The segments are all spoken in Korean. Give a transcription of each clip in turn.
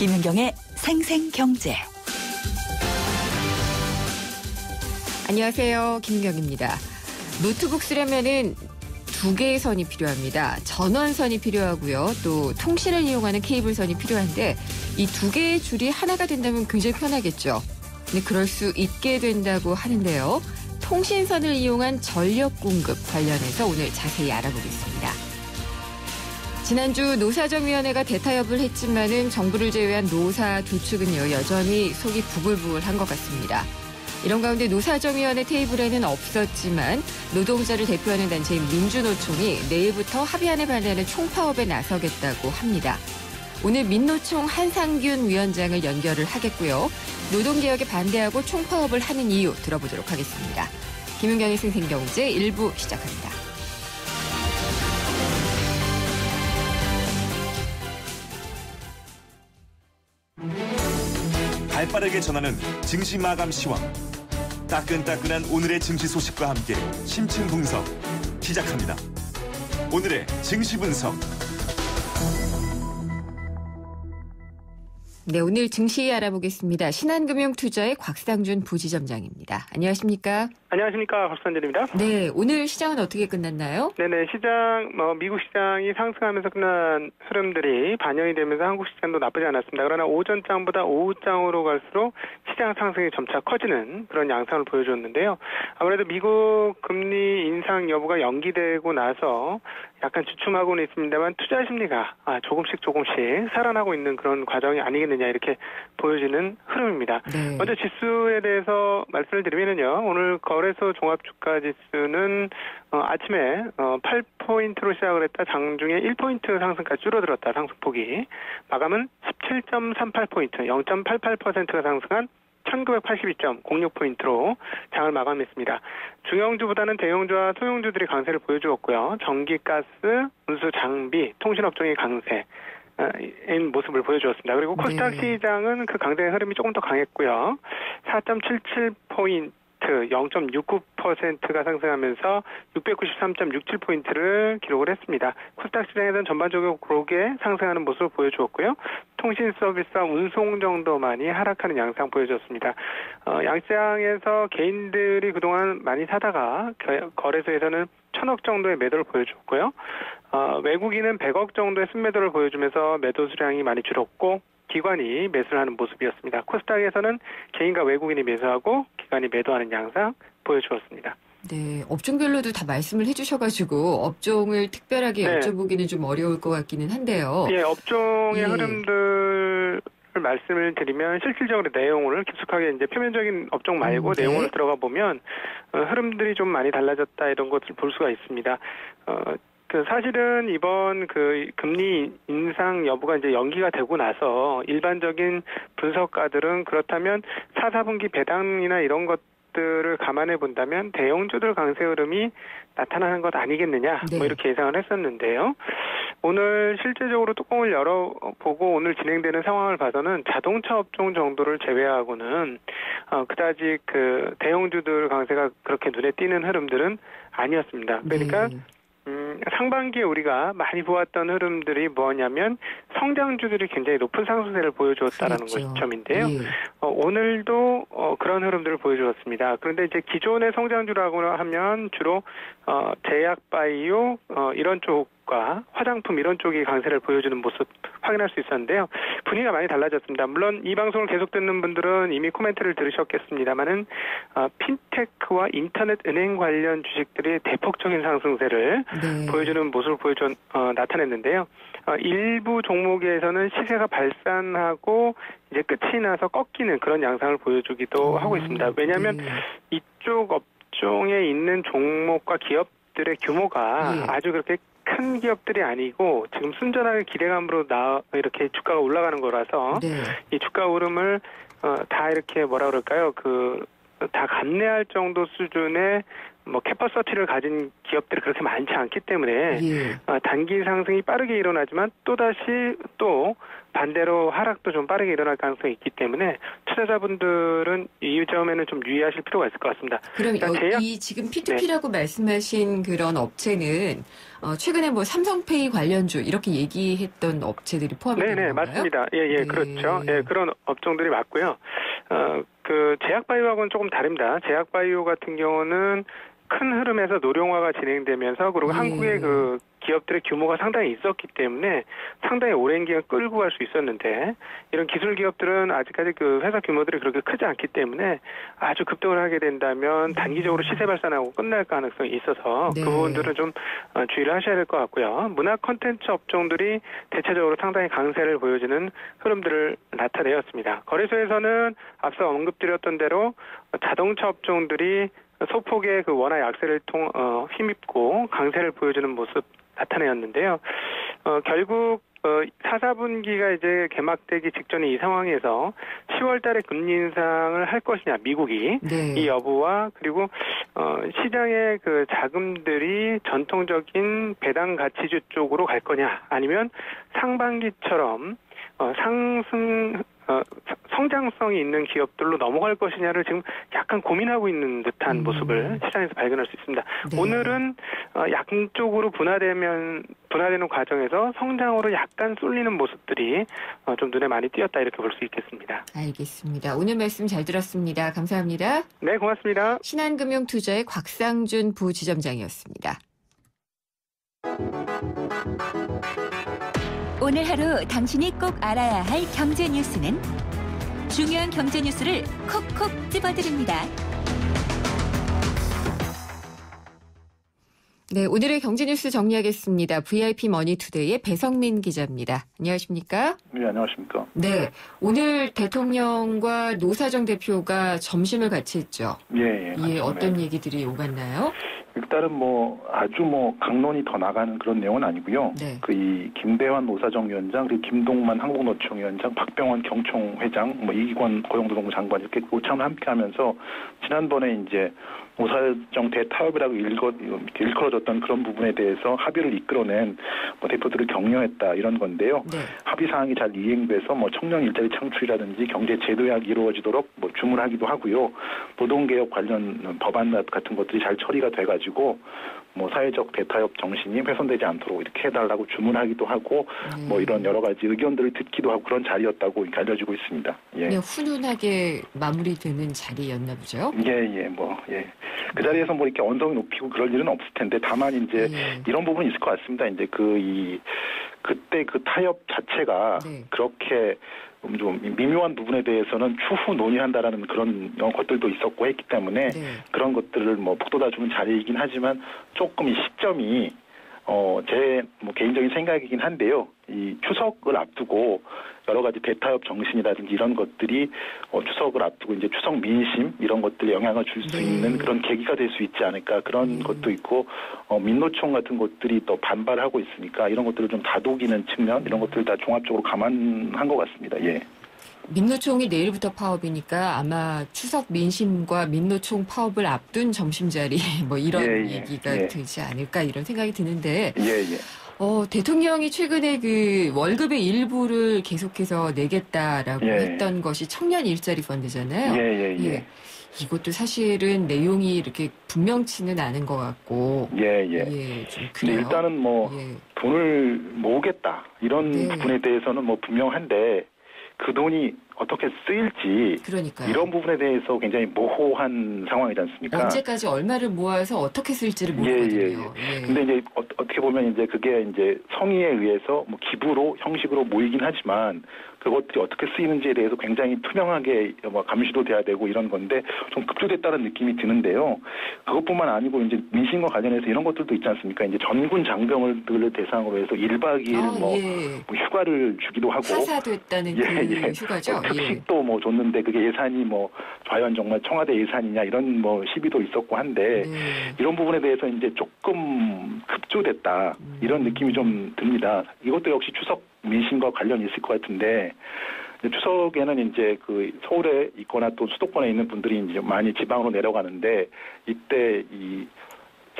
김연경의 생생경제. 안녕하세요. 김연경입니다. 노트북 쓰려면은 두 개의 선이 필요합니다. 전원선이 필요하고요. 또 통신을 이용하는 케이블선이 필요한데 이 두 개의 줄이 하나가 된다면 굉장히 편하겠죠. 근데 그럴 수 있게 된다고 하는데요. 통신선을 이용한 전력 공급 관련해서 오늘 자세히 알아보겠습니다. 지난주 노사정위원회가 대타협을 했지만은 정부를 제외한 노사 두 측은요 여전히 속이 부글부글한 것 같습니다. 이런 가운데 노사정위원회 테이블에는 없었지만 노동자를 대표하는 단체인 민주노총이 내일부터 합의안에 반대하는 총파업에 나서겠다고 합니다. 오늘 민노총 한상균 위원장을 연결을 하겠고요. 노동개혁에 반대하고 총파업을 하는 이유 들어보도록 하겠습니다. 김연경의 생생경제 1부 시작합니다. 발빠르게 전하는 증시 마감 시황. 따끈따끈한 오늘의 증시 소식과 함께 심층 분석 시작합니다. 오늘의 증시 분석. 네, 오늘 증시 알아보겠습니다. 신한금융투자의 곽상준 부지점장입니다. 안녕하십니까? 안녕하십니까. 곽상준입니다. 네, 오늘 시장은 어떻게 끝났나요? 네네, 미국 시장이 상승하면서 끝난 흐름들이 반영이 되면서 한국 시장도 나쁘지 않았습니다. 그러나 오전장보다 오후장으로 갈수록 시장 상승이 점차 커지는 그런 양상을 보여줬는데요. 아무래도 미국 금리 인상 여부가 연기되고 나서 약간 주춤하고는 있습니다만 투자 심리가 조금씩 살아나고 있는 그런 과정이 아니겠느냐 이렇게 보여지는 흐름입니다. 네. 먼저 지수에 대해서 말씀을 드리면요. 오늘 거래소 종합주가지수는 아침에 8포인트로 시작을 했다 장중에 1포인트 상승까지 줄어들었다. 상승폭이. 마감은 17.38포인트, 0.88%가 상승한 1982.06포인트로 장을 마감했습니다. 중형주보다는 대형주와 소형주들이 강세를 보여주었고요. 전기, 가스, 운수, 장비, 통신업종이 강세인 모습을 보여주었습니다. 그리고 코스닥 시장은 그 강세의 흐름이 조금 더 강했고요. 4.77포인트, 0.69%가 상승하면서 693.67포인트를 기록을 했습니다. 코스닥 시장에서는 전반적으로 그렇게 상승하는 모습을 보여주었고요. 통신 서비스와 운송 정도만이 하락하는 양상 보여줬습니다. 양시장에서 개인들이 그동안 많이 사다가 거래소에서는 1,000억 정도의 매도를 보여줬고요. 외국인은 100억 정도의 순매도를 보여주면서 매도 수량이 많이 줄었고 기관이 매수를 하는 모습이었습니다. 코스닥에서는 개인과 외국인이 매수하고 기관이 매도하는 양상 보여주었습니다. 네, 업종별로도 다 말씀을 해주셔가지고 업종을 특별하게 여쭤보기는 좀 어려울 것 같기는 한데요. 예, 업종의 흐름들 말씀을 드리면 실질적으로 내용을 깊숙하게 이제 표면적인 업종 말고 내용을 들어가 보면 흐름들이 좀 많이 달라졌다 이런 것을 볼 수가 있습니다. 사실은 이번 금리 인상 여부가 이제 연기가 되고 나서 일반적인 분석가들은 그렇다면 4, 4분기 배당이나 이런 것들을 감안해 본다면 대형주들 강세 흐름이 나타나는 것 아니겠느냐 이렇게 예상을 했었는데요. 오늘 실제적으로 뚜껑을 열어보고 오늘 진행되는 상황을 봐서는 자동차 업종 정도를 제외하고는 그다지 대형주들 강세가 그렇게 눈에 띄는 흐름들은 아니었습니다. 그러니까 상반기에 우리가 많이 보았던 흐름들이 뭐냐면 성장주들이 굉장히 높은 상승세를 보여주었다라는 점인데요. 오늘도 그런 흐름들을 보여주었습니다. 그런데 이제 기존의 성장주라고 하면 주로 제약, 바이오 이런 쪽과 화장품 이런 쪽이 강세를 보여주는 모습 확인할 수 있었는데요. 분위기가 많이 달라졌습니다. 물론 이 방송을 계속 듣는 분들은 이미 코멘트를 들으셨겠습니다만은 핀테크와 인터넷 은행 관련 주식들이 대폭적인 상승세를 보여주는 모습을 나타냈는데요. 일부 종목에서는 시세가 발산하고 이제 끝이 나서 꺾이는 그런 양상을 보여주기도 하고 있습니다. 왜냐하면 이쪽 업종에 있는 종목과 기업들의 규모가 아주 그렇게 큰 기업들이 아니고 지금 순전하게 기대감으로 이렇게 주가가 올라가는 거라서 이 주가 오름을 다 이렇게 다 감내할 정도 수준의 뭐 캐퍼서티를 가진 기업들이 그렇게 많지 않기 때문에 예. 단기 상승이 빠르게 일어나지만 또다시 또 반대로 하락도 좀 빠르게 일어날 가능성이 있기 때문에 투자자분들은 이 점에는 좀 유의하실 필요가 있을 것 같습니다. 그럼 그러니까 이 지금 P2P라고 말씀하신 그런 업체는 최근에 뭐 삼성페이 관련주 이렇게 얘기했던 업체들이 포함이 되는 네네, 건가요? 맞습니다. 예, 네. 그렇죠. 예, 그런 업종들이 맞고요. 그 제약바이오하고는 조금 다릅니다. 제약바이오 같은 경우는 큰 흐름에서 노령화가 진행되면서 그리고 한국의 그 기업들의 규모가 상당히 있었기 때문에 상당히 오랜 기간 끌고 갈 수 있었는데 이런 기술 기업들은 아직까지 그 회사 규모들이 그렇게 크지 않기 때문에 아주 급등을 하게 된다면 단기적으로 시세 발산하고 끝날 가능성이 있어서 네. 그 부분들은 좀 주의를 하셔야 될 것 같고요. 문화 콘텐츠 업종들이 대체적으로 상당히 강세를 보여주는 흐름들을 나타내었습니다. 거래소에서는 앞서 언급드렸던 대로 자동차 업종들이 소폭의 그 원화 약세를 힘입고 강세를 보여주는 모습 나타내었는데요. 결국 4분기가 이제 개막되기 직전에 이 상황에서 10월 달에 금리 인상을 할 것이냐, 미국이 네. 이 여부와 그리고 시장의 그 자금들이 전통적인 배당 가치주 쪽으로 갈 거냐, 아니면 상반기처럼 성장성이 있는 기업들로 넘어갈 것이냐를 지금 약간 고민하고 있는 듯한 모습을 시장에서 발견할 수 있습니다. 네. 오늘은 양쪽으로 분화되는 과정에서 성장으로 약간 쏠리는 모습들이 좀 눈에 많이 띄었다 이렇게 볼 수 있겠습니다. 알겠습니다. 오늘 말씀 잘 들었습니다. 감사합니다. 네, 고맙습니다. 신한금융투자의 곽상준 부지점장이었습니다. 오늘 하루 당신이 꼭 알아야 할 경제 뉴스는 중요한 경제 뉴스를 콕콕 집어드립니다. 네, 오늘의 경제 뉴스 정리하겠습니다. VIP 머니투데이의 배성민 기자입니다. 안녕하십니까? 네, 안녕하십니까? 네, 오늘 대통령과 노사정 대표가 점심을 같이 했죠. 예, 어떤 얘기들이 오갔나요? 일단은 아주 강론이 더 나가는 그런 내용은 아니고요. 네. 이 김대환 노사정 위원장, 그리고 김동만 한국노총 위원장, 박병원 경총 회장, 이기권 고용노동부 장관 이렇게 모참을 함께 하면서 지난번에 이제 노사정 대타협이라고 일컬어졌던 그런 부분에 대해서 합의를 이끌어낸 대표들을 격려했다 이런 건데요. 네. 합의 사항이 잘 이행돼서 청년 일자리 창출이라든지 경제 제도약이 이루어지도록 주문하기도 하고요. 노동개혁 관련 법안 같은 것들이 잘 처리가 돼가지고 사회적 대타협 정신이 훼손되지 않도록 이렇게 해달라고 주문하기도 하고 이런 여러 가지 의견들을 듣기도 하고 그런 자리였다고 알려지고 있습니다. 예. 그냥 훈훈하게 마무리되는 자리였나 보죠? 예. 그 자리에서 이렇게 언성이 높이고 그럴 일은 없을 텐데 다만 이제 이런 부분이 있을 것 같습니다. 이제 그때 그 타협 자체가 그렇게 좀 미묘한 부분에 대해서는 추후 논의한다라는 그런 것들도 있었고 했기 때문에 그런 것들을 북돋아 주는 자리이긴 하지만 조금 이 시점이 제 개인적인 생각이긴 한데요. 이 추석을 앞두고 여러 가지 대타협 정신이라든지 이런 것들이 추석을 앞두고 이제 추석 민심 이런 것들에 영향을 줄 수 있는 그런 계기가 될 수 있지 않을까 그런 것도 있고 민노총 같은 것들이 또 반발하고 있으니까 이런 것들을 좀 다독이는 측면 이런 것들을 다 종합적으로 감안한 것 같습니다. 예. 민노총이 내일부터 파업이니까 아마 추석 민심과 민노총 파업을 앞둔 점심자리 이런 얘기가 되지 않을까 이런 생각이 드는데 대통령이 최근에 그 월급의 일부를 계속해서 내겠다라고 했던 것이 청년 일자리 펀드잖아요. 이것도 사실은 내용이 이렇게 분명치는 않은 것 같고. 좀 그래요. 일단은 돈을 모으겠다 이런 부분에 대해서는 분명한데 그 돈이 어떻게 쓰일지 그러니까요. 이런 부분에 대해서 굉장히 모호한 상황이지 않습니까? 언제까지 얼마를 모아서 어떻게 쓸지를 모르거든요. 근데 이제 어떻게 보면 이제 그게 이제 성의에 의해서 기부로 형식으로 모이긴 하지만 그것들이 어떻게 쓰이는지에 대해서 굉장히 투명하게 감시도 돼야 되고 이런 건데 좀 급조됐다는 느낌이 드는데요. 그것뿐만 아니고 이제 민심과 관련해서 이런 것들도 있지 않습니까? 이제 전군 장병들을 대상으로 해서 1박 2일 휴가를 주기도 하고 하사됐다는 그 휴가죠. 특식도 줬는데 그게 예산이 과연 정말 청와대 예산이냐 이런 시비도 있었고 한데 이런 부분에 대해서 이제 조금 급조됐다 이런 느낌이 좀 듭니다. 이것도 역시 추석 민심과 관련이 있을 것 같은데 추석에는 이제 그 서울에 있거나 또 수도권에 있는 분들이 이제 많이 지방으로 내려가는데 이때 이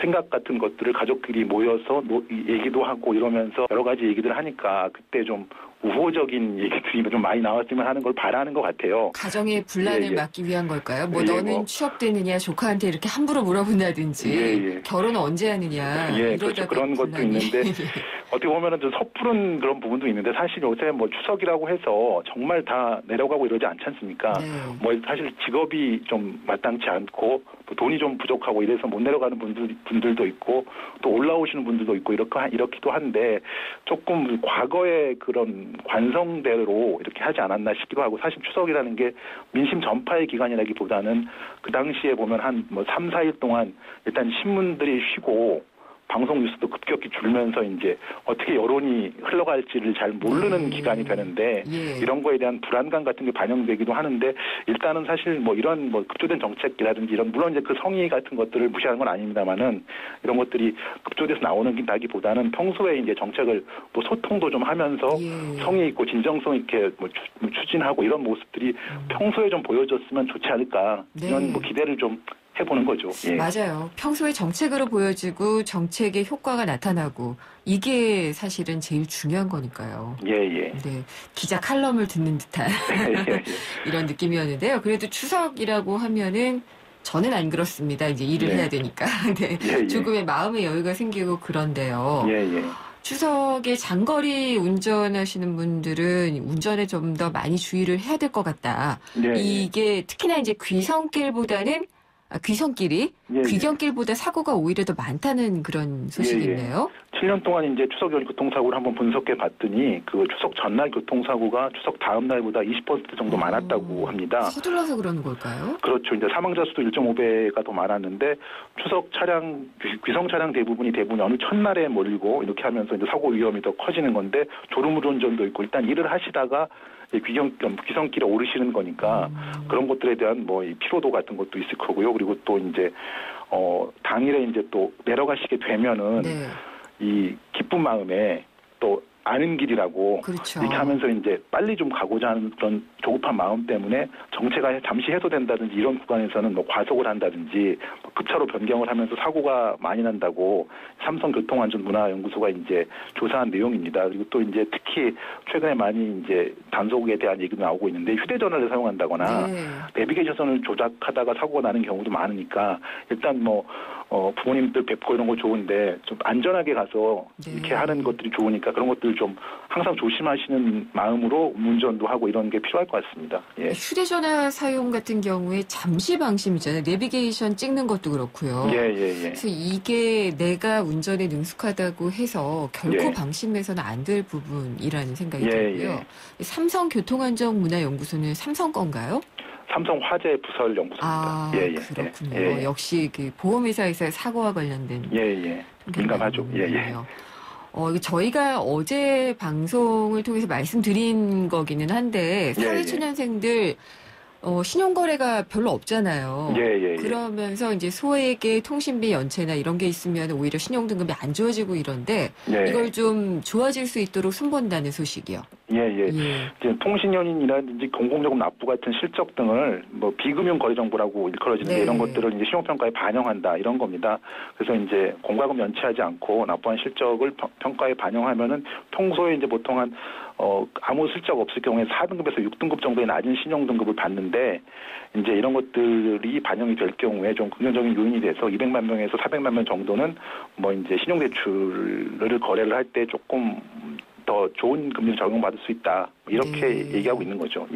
생각 같은 것들을 가족끼리 모여서 얘기도 하고 이러면서 여러 가지 얘기들을 하니까 그때 좀 우호적인 얘기들이 좀 많이 나왔으면 하는 걸 바라는 것 같아요. 가정의 분란을 막기 위한 걸까요? 뭐 너는 취업되느냐 조카한테 이렇게 함부로 물어본다든지 결혼은 언제 하느냐 그렇죠. 그런 것도 있는데 어떻게 보면은 좀 섣부른 그런 부분도 있는데 사실 요새 뭐 추석이라고 해서 정말 다 내려가고 이러지 않지 않습니까? 뭐 사실 직업이 좀 마땅치 않고 또 돈이 좀 부족하고 이래서 못 내려가는 분들도 있고 또 올라오시는 분들도 있고 이렇기도 한데 조금 과거의 그런 관성대로 이렇게 하지 않았나 싶기도 하고 사실 추석이라는 게 민심 전파의 기간이라기보다는 그 당시에 보면 한 뭐 3, 4일 동안 일단 신문들이 쉬고 방송 뉴스도 급격히 줄면서 이제 어떻게 여론이 흘러갈지를 잘 모르는 기간이 되는데 이런 거에 대한 불안감 같은 게 반영되기도 하는데 일단은 사실 뭐 이런 뭐 급조된 정책이라든지 이런 물론 이제 그 성의 같은 것들을 무시하는 건 아닙니다만은 이런 것들이 급조돼서 나오는 다기보다는 평소에 이제 정책을 뭐 소통도 좀 하면서 성의 있고 진정성 있게 뭐 추진하고 이런 모습들이 평소에 좀 보여줬으면 좋지 않을까 이런 뭐 기대를 좀 해보는 거죠. 맞아요. 평소에 정책으로 보여지고 정책의 효과가 나타나고 이게 사실은 제일 중요한 거니까요. 네, 기자 칼럼을 듣는 듯한 이런 느낌이었는데요. 그래도 추석이라고 하면은 저는 안 그렇습니다. 이제 일을 해야 되니까. 조금의 마음의 여유가 생기고 그런데요. 추석에 장거리 운전하시는 분들은 운전에 좀 더 많이 주의를 해야 될 것 같다. 이게 특히나 이제 귀성길이 귀경길보다 사고가 오히려 더 많다는 그런 소식이 있네요. 7년 동안 이제 추석 연휴 교통사고를 한번 분석해 봤더니 그 추석 전날 교통사고가 추석 다음 날보다 20% 정도 많았다고 합니다. 서둘러서 그러는 걸까요? 그렇죠. 이제 사망자 수도 1.5배가 더 많았는데 추석 차량, 귀성 차량 대부분 연휴 첫날에 몰리고 이렇게 하면서 이제 사고 위험이 더 커지는 건데 졸음운전도 있고 일단 일을 하시다가 귀성길에 오르시는 거니까 그런 것들에 대한 뭐 피로도 같은 것도 있을 거고요. 그리고 또 이제 당일에 이제 또 내려가시게 되면은 이 기쁜 마음에 또 아는 길이라고 이렇게 하면서 이제 빨리 좀 가고자 하는 그런 조급한 마음 때문에 정체가 잠시 해소된다든지 이런 구간에서는 뭐 과속을 한다든지 급차로 변경을 하면서 사고가 많이 난다고 삼성교통안전문화연구소가 이제 조사한 내용입니다. 그리고 또 이제 특히 최근에 많이 이제 단속에 대한 얘기도 나오고 있는데 휴대전화를 사용한다거나 내비게이션을 조작하다가 사고가 나는 경우도 많으니까 일단 뭐 부모님들 뵙고 이런 거 좋은데 좀 안전하게 가서 이렇게 하는 것들이 좋으니까 그런 것들 좀 항상 조심하시는 마음으로 운전도 하고 이런 게 필요할 것 같습니다. 휴대전화 사용 같은 경우에 잠시 방심이잖아요. 내비게이션 찍는 것도 그렇고요. 그래서 이게 내가 운전에 능숙하다고 해서 결코 방심해서는 안 될 부분이라는 생각이 들고요. 삼성교통안전문화연구소는 삼성 건가요? 삼성화재 부설 연구소입니다. 그렇군요. 역시 그 보험회사에서의 사고와 관련된 민감하죠. 저희가 어제 방송을 통해서 말씀드린 거기는 한데 사회초년생들 신용거래가 별로 없잖아요. 그러면서 이제 소액의 통신비 연체나 이런 게 있으면 오히려 신용등급이 안 좋아지고 이런데 이걸 좀 좋아질 수 있도록 손본다는 소식이요. 이제 통신연인이라든지 공공요금 납부 같은 실적 등을 뭐 비금융 거래 정보라고 일컬어지는데 이런 것들을 이제 신용평가에 반영한다 이런 겁니다. 그래서 이제 공과금 연체하지 않고 납부한 실적을 평가에 반영하면은 평소에 이제 보통 한 아무 실적 없을 경우에 4등급에서 6등급 정도의 낮은 신용등급을 받는데 이제 이런 것들이 반영이 될 경우에 좀 긍정적인 요인이 돼서 200만 명에서 400만 명 정도는 뭐 이제 신용대출을 거래를 할 때 조금 더 좋은 금리를 적용받을 수 있다. 이렇게 얘기하고 있는 거죠.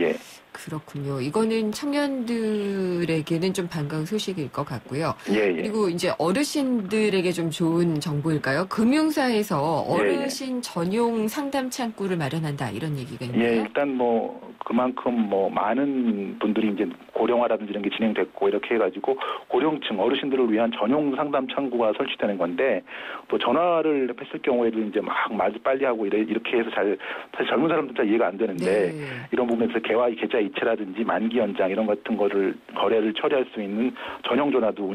그렇군요. 이거는 청년들에게는 좀 반가운 소식일 것 같고요. 그리고 이제 어르신들에게 좀 좋은 정보일까요? 금융사에서 어르신 전용 상담 창구를 마련한다 이런 얘기가 있나요? 일단 뭐 그만큼 뭐 많은 분들이 이제 고령화라든지 이런 게 진행됐고 이렇게 해가지고 고령층 어르신들을 위한 전용 상담 창구가 설치되는 건데 또 전화를 했을 경우에도 이제 막 말 빨리 하고 이렇게 해서 사실 젊은 사람들 잘 이해가 안 되는데 이런 부분에서 개화 계좌 계좌 이체라든지 만기 연장 이런 같은 거를 거래를 처리할 수 있는 전용 전화도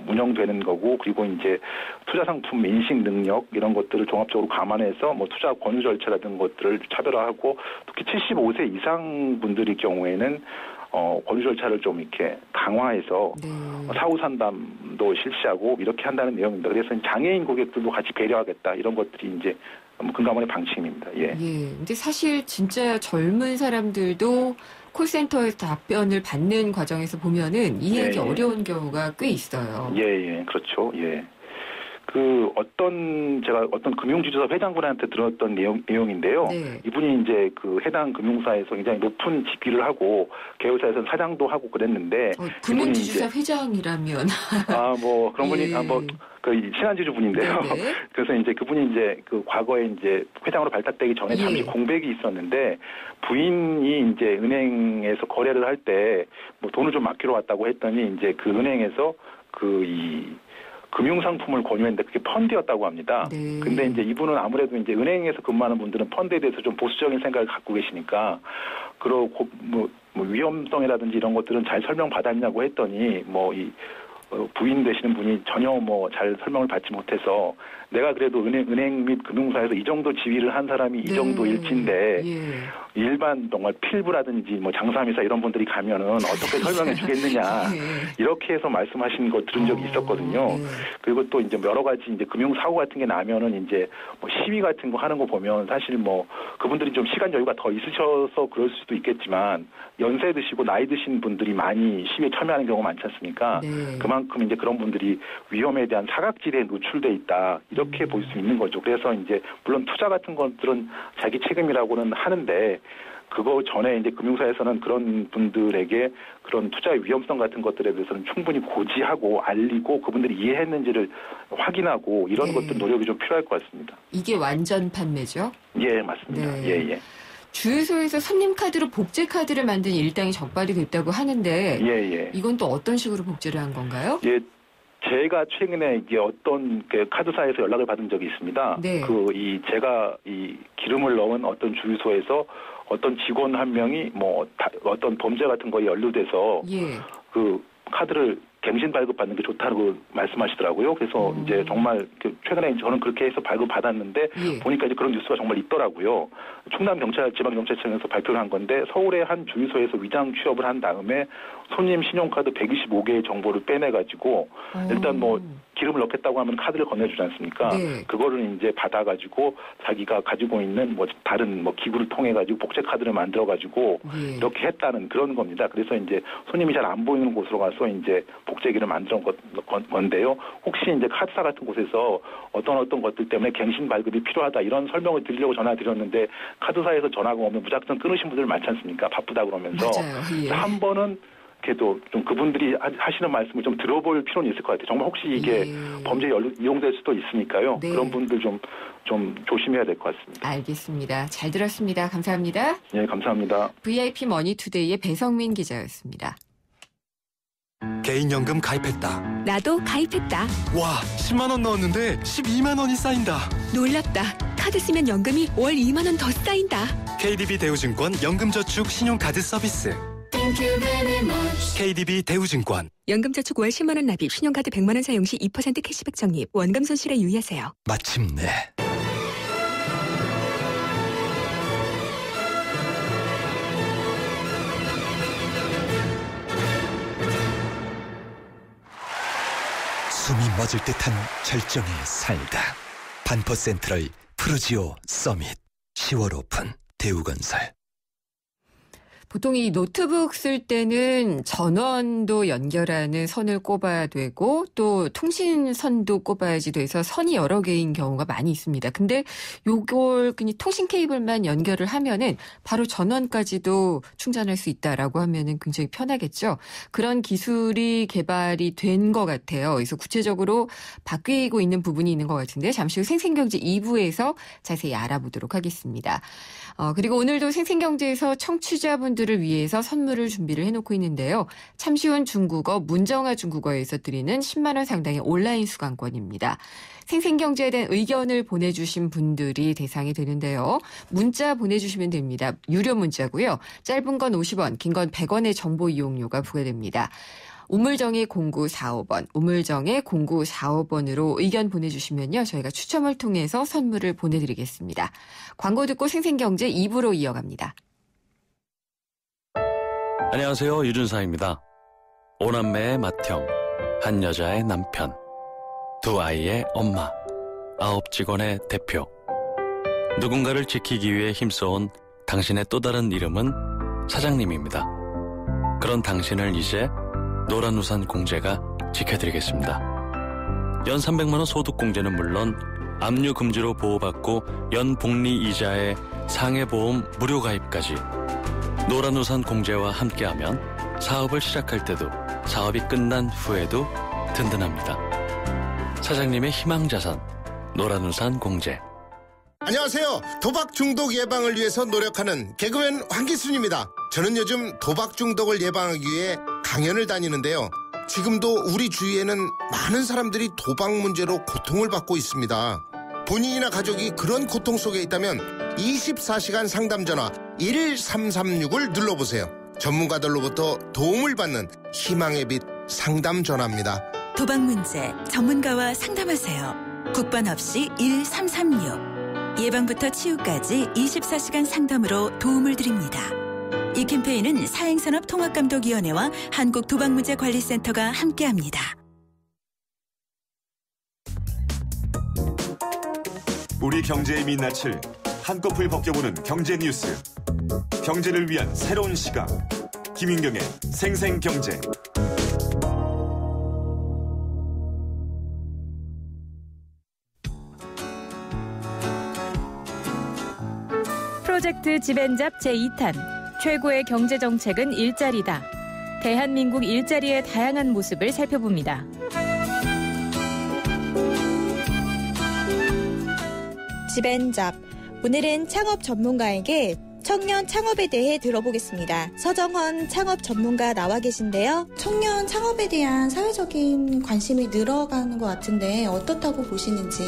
운영되는 거고, 그리고 이제 투자 상품 인식 능력 이런 것들을 종합적으로 감안해서 뭐 투자 권유 절차라든 것들을 차별화하고, 특히 75세 이상 분들의 경우에는 권유 절차를 좀 이렇게 강화해서 사후 상담도 실시하고 이렇게 한다는 내용입니다. 그래서 장애인 고객들도 같이 배려하겠다 이런 것들이 이제 금감원의 방침입니다. 예. 근데 사실 진짜 젊은 사람들도 콜센터에서 답변을 받는 과정에서 보면은 이해하기 어려운 경우가 꽤 있어요. 예, 그렇죠. 예. 제가 어떤 금융지주사 회장분한테 들었던 내용인데요. 네. 이분이 이제 그 해당 금융사에서 굉장히 높은 직위를 하고, 계열사에서는 사장도 하고 그랬는데. 금융지주사 회장이라면. 그런 분이, 신한지주 분인데요. 네네. 그래서 이제 그분이 이제 그 과거에 이제 회장으로 발탁되기 전에 잠시 공백이 있었는데, 부인이 이제 은행에서 거래를 할 때 뭐 돈을 좀 맡기러 왔다고 했더니 이제 그 은행에서 금융상품을 권유했는데 그게 펀드였다고 합니다. 네. 근데 이제 이분은 아무래도 이제 은행에서 근무하는 분들은 펀드에 대해서 좀 보수적인 생각을 갖고 계시니까, 그리고 위험성이라든지 이런 것들은 잘 설명받았냐고 했더니 부인 되시는 분이 전혀 잘 설명을 받지 못해서, 내가 그래도 은행 및 금융사에서 이 정도 지위를 한 사람이 이 정도 일치인데 일반 정말 필부라든지 장사미사 이런 분들이 가면은 어떻게 설명해 주겠느냐 이렇게 해서 말씀하신 거 들은 적이 있었거든요. 그리고 또 이제 여러 가지 이제 금융 사고 같은 게 나면은 이제 시위 같은 거 하는 거 보면 사실 그분들이 좀 시간 여유가 더 있으셔서 그럴 수도 있겠지만, 연세 드시고 나이 드신 분들이 많이 시위에 참여하는 경우가 많지 않습니까? 그만큼 이제 그런 분들이 위험에 대한 사각지대에 노출돼 있다 이렇게 볼 수 있는 거죠. 그래서 이제 물론 투자 같은 것들은 자기 책임이라고는 하는데, 그거 전에 이제 금융사에서는 그런 분들에게 그런 투자의 위험성 같은 것들에 대해서는 충분히 고지하고 알리고 그분들이 이해했는지를 확인하고 이런 것들 노력이 좀 필요할 것 같습니다. 이게 완전 판매죠? 예, 맞습니다. 예. 주유소에서 손님 카드로 복제 카드를 만든 일당이 적발이 됐다고 하는데, 이건 또 어떤 식으로 복제를 한 건가요? 예. 제가 최근에 이게 어떤 카드사에서 연락을 받은 적이 있습니다. 제가 이 기름을 넣은 어떤 주유소에서 어떤 직원 한 명이 어떤 범죄 같은 거에 연루돼서 그 카드를 갱신 발급받는 게 좋다고 말씀하시더라고요. 그래서 이제 정말 최근에 저는 그렇게 해서 발급 받았는데 보니까 이제 그런 뉴스가 정말 있더라고요. 충남 지방경찰청에서 발표를 한 건데, 서울의 한 주유소에서 위장 취업을 한 다음에 손님 신용카드 125개의 정보를 빼내가지고 일단 기름을 넣겠다고 하면 카드를 건네주지 않습니까? 그거를 이제 받아가지고 자기가 가지고 있는 다른 기구를 통해가지고 복제 카드를 만들어가지고 이렇게 했다는 그런 겁니다. 그래서 이제 손님이 잘 안 보이는 곳으로 가서 이제 복제기를 만든 건데요. 혹시 이제 카드사 같은 곳에서 어떤 것들 때문에 갱신 발급이 필요하다 이런 설명을 드리려고 전화드렸는데, 카드사에서 전화가 오면 무작정 끊으신 분들 많지 않습니까? 바쁘다 그러면서. 한 번은 그래도 좀 그분들이 하시는 말씀을 좀 들어볼 필요는 있을 것 같아요. 정말 혹시 이게 범죄에 이용될 수도 있으니까요. 그런 분들 좀 조심해야 될 것 같습니다. 알겠습니다. 잘 들었습니다. 감사합니다. 네, 감사합니다. VIP 머니투데이의 배성민 기자였습니다. 개인연금 가입했다. 나도 가입했다. 와, 10만 원 넣었는데 12만 원이 쌓인다. 놀랍다. 카드 쓰면 연금이 월 2만 원 더 쌓인다. KDB 대우증권 연금저축 신용카드 서비스. KDB 대우증권. 연금저축 월 10만 원 납입, 신용카드 100만 원 사용 시 2% 캐시백 적립. 원금 손실에 유의하세요. 마침내. 숨이 멎을 듯한 절정에 살다. 반포 센트럴 프루지오 서밋 10월 오픈 대우건설. 보통 이 노트북 쓸 때는 전원도 연결하는 선을 꼽아야 되고 또 통신선도 꼽아야지 돼서 선이 여러 개인 경우가 많이 있습니다. 근데 요걸 그냥 통신 케이블만 연결을 하면은 바로 전원까지도 충전할 수 있다라고 하면은 굉장히 편하겠죠. 그런 기술이 개발이 된 것 같아요. 그래서 구체적으로 바뀌고 있는 부분이 있는 것 같은데 잠시 후 생생경제 2부에서 자세히 알아보도록 하겠습니다. 그리고 오늘도 생생경제에서 청취자분들 분들을 위해서 선물을 준비를 해놓고 있는데요. 참 쉬운 중국어 문정아 중국어에서 드리는 10만 원 상당의 온라인 수강권입니다. 생생경제에 대한 의견을 보내주신 분들이 대상이 되는데요. 문자 보내주시면 됩니다. 유료 문자고요. 짧은 건 50원, 긴 건 100원의 정보 이용료가 부과됩니다. 우물정의 0945번, 우물정의 0945번으로 의견 보내주시면요. 저희가 추첨을 통해서 선물을 보내드리겠습니다. 광고 듣고 생생경제 2부로 이어갑니다. 안녕하세요. 유준상입니다. 5남매의 맏형, 한 여자의 남편, 2 아이의 엄마, 9 직원의 대표. 누군가를 지키기 위해 힘써온 당신의 또 다른 이름은 사장님입니다. 그런 당신을 이제 노란우산 공제가 지켜드리겠습니다. 연 300만 원 소득 공제는 물론 압류 금지로 보호받고 연 복리 이자에 상해보험 무료 가입까지 노란우산 공제와 함께하면 사업을 시작할 때도 사업이 끝난 후에도 든든합니다. 사장님의 희망자산 노란우산 공제. 안녕하세요. 도박 중독 예방을 위해서 노력하는 개그맨 황기순입니다. 저는 요즘 도박 중독을 예방하기 위해 강연을 다니는데요. 지금도 우리 주위에는 많은 사람들이 도박 문제로 고통을 받고 있습니다. 본인이나 가족이 그런 고통 속에 있다면 24시간 상담 전화 1336을 눌러보세요. 전문가들로부터 도움을 받는 희망의 빛 상담 전화입니다. 도박 문제 전문가와 상담하세요. 국번 없이 1336. 예방부터 치유까지 24시간 상담으로 도움을 드립니다. 이 캠페인은 사행산업통합감독위원회와 한국도박문제관리센터가 함께합니다. 우리 경제의 민낯을 한꺼풀 벗겨보는 경제 뉴스. 경제를 위한 새로운 시각. 김윤경의 생생경제. 프로젝트 집앤잡 제2탄. 최고의 경제정책은 일자리다. 대한민국 일자리의 다양한 모습을 살펴봅니다. 집앤잡. 오늘은 창업 전문가에게 청년 창업에 대해 들어보겠습니다. 서정헌 창업 전문가 나와 계신데요. 청년 창업에 대한 사회적인 관심이 늘어가는 것 같은데 어떻다고 보시는지.